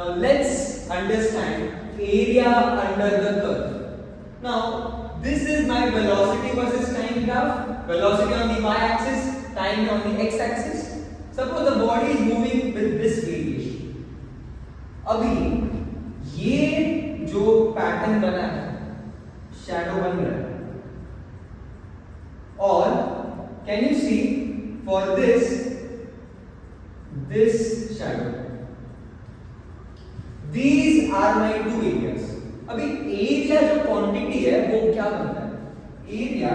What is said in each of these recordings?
Now let's understand area under the curve. Now this is my velocity versus time graph. Velocity on the y-axis, time on the x-axis. Suppose the body is moving with this variation. अभी ये जो pattern बना है, shadow बन रहा है, और can you see for this shadow? These are my two areas. अभी एरिया जो क्वांटिटी है वो क्या बनता है? Area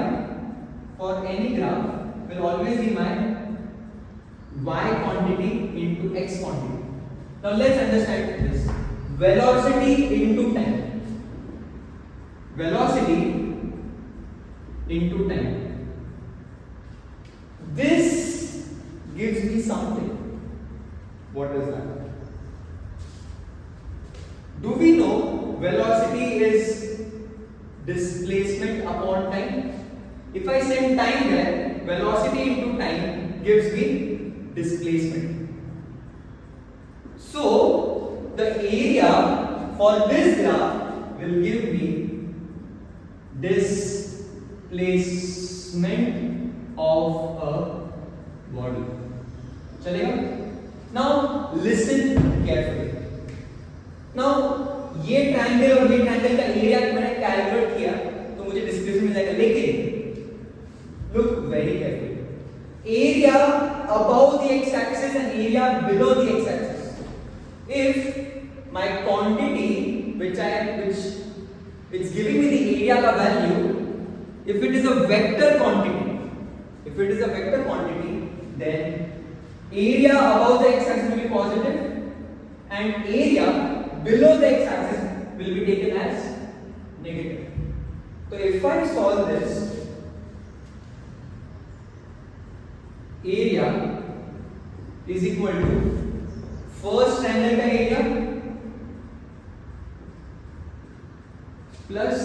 for any graph will always be my y quantity into x quantity. Now let's understand this. Velocity into time. Velocity into time. This gives me something. What is that? Do we know velocity is displacement upon time? If I send time there, velocity into time gives me displacement. So the area for this graph will give me displacement of a body. चलेगा? Now listen carefully. Now ये triangle और ये triangle का area मैंने calculate किया तो मुझे displacement मिल जाएगा, लेकिन look very carefully. Area above the x axis and area below the x axis. If my quantity which it's giving me the area का value, if it is a vector quantity, then area above the x axis will be positive and area below the x axis will be taken as negative. So if I solve this, area is equal to first triangle का area plus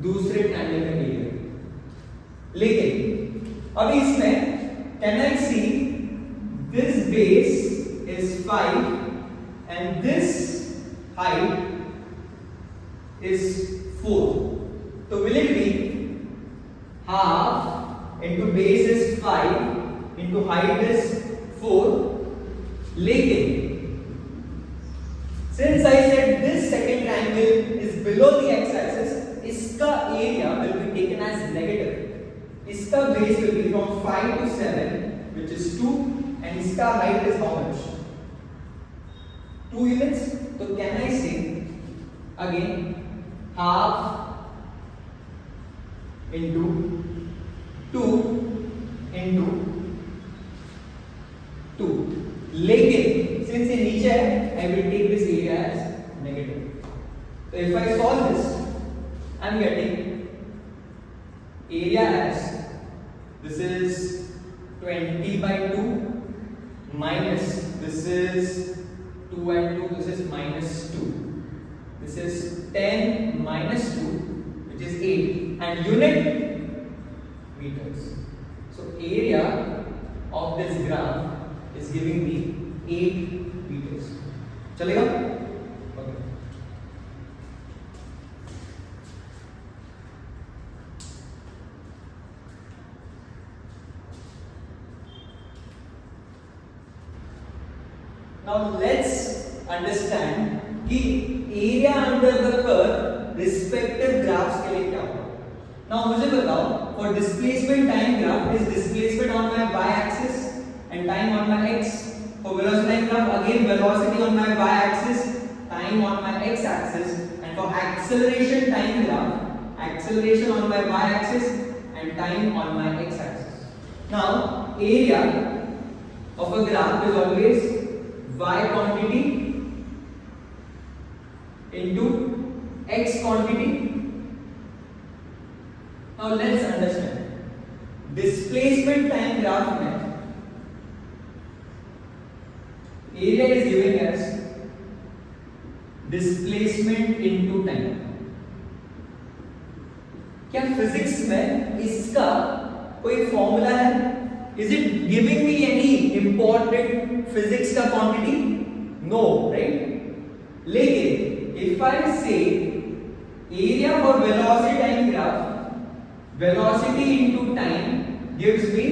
दूसरे triangle का area. लेकिन अभी इसमें can I see this base is 5 and this height is 4. So will it be half into base is 5 into height is 4? लेकिन since I said this second triangle is below the x-axis, इसका area will be taken as negative. इसका base will be from 5 to 7, which is 2, and इसका height is how much? 2 units. So can I say again half into 2 into 2. लेकिन since ये नीचे है, I will take this area as negative. So if I solve this, I am getting area as this is 20 by 2 minus this is 2 and 2, this is minus 2. This is 10 minus 2, which is 8, and unit meters. So area of this graph is giving me 8 meters. चलेगा? Okay. Now let's understand कि area under the curve respective graphs के लिए क्या होगा. Now मुझे बताओ, for displacement time graph is displacement on my y-axis and time on my x. For velocity time graph again velocity on my y-axis, time on my x-axis, and for acceleration time graph acceleration on my y-axis and time on my x-axis. Now area of a graph is always y quantity into x quantity. Now let's understand displacement time graph में area is giving us displacement into time. क्या physics में इसका कोई formula है? Is it giving me any important physics का quantity? No, right? लेकिन if I say area for velocity time graph, velocity into time gives me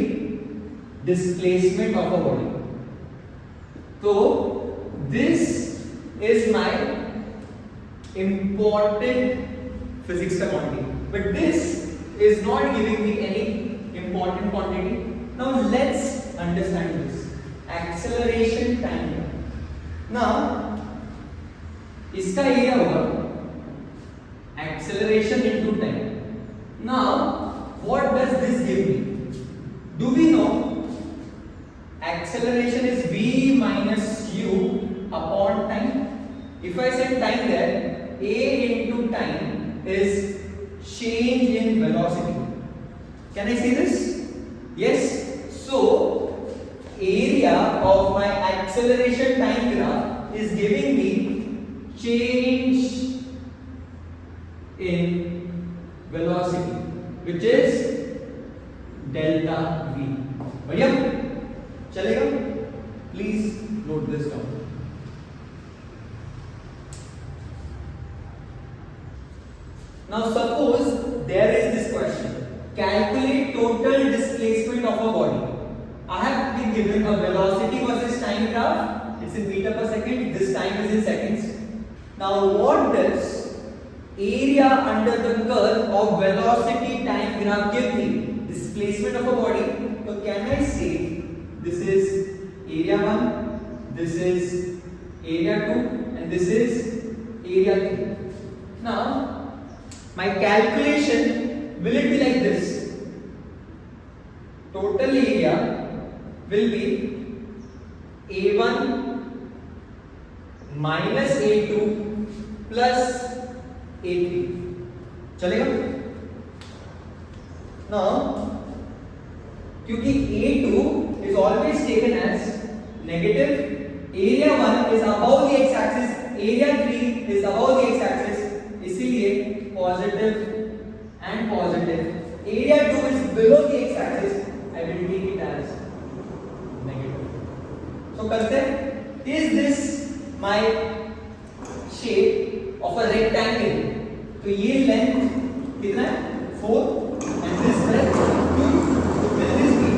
displacement of a body. So this is my important physics का quantity, but this is not giving me any important quantity. Now let's understand this acceleration time graph. Now इसका area होगा acceleration into time. Now what does this give me? Do we know acceleration is v minus u upon time? If I set time there, a into time is change in velocity. Can I see this? Yes. So area of my acceleration time graph is giving me change in velocity, which is delta v. बढ़िया चलेगा? Please note this down. Now suppose there is this question: calculate total displacement of a body. I have been given a velocity versus time graph. It's in meter per second. This time is in seconds. Now what does area under the curve of velocity time graph give me? Displacement of a body. So can I say this is area 1, this is area 2, and this is area 3. Now my calculation, will it be like this? Total area will be A1 minus A2 plus A3. चलेगा? Now क्योंकि A2 is always taken as negative, area 1 is above the x-axis, area 3 is above the x-axis, इसीलिए positive and positive. Area 2 is below the x-axis, I will take it as negative. So करते हैं, is this my shape of a rectangle? तो ये length कितना है? 4 and this breadth 2. So will this be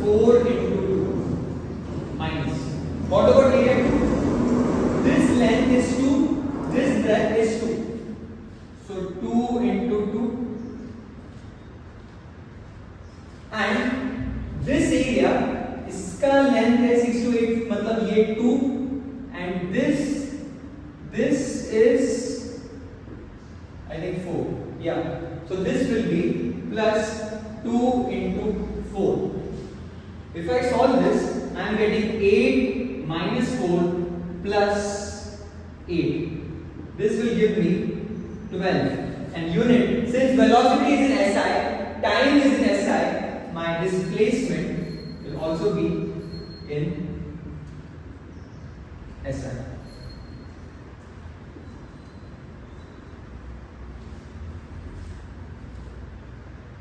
4 into 2 minus. What about area 2? This length is 2, this breadth is 2. So 2 into 2 and this area, इसका length है 6 to 8, मतलब ये 2 and this is I think 4. Yeah. So this will be plus 2 into 4. If I solve this, I am getting 8 minus 4 plus 8. This will give me 12. And unit, since velocity is in SI, time is in SI, my displacement will also be in SI.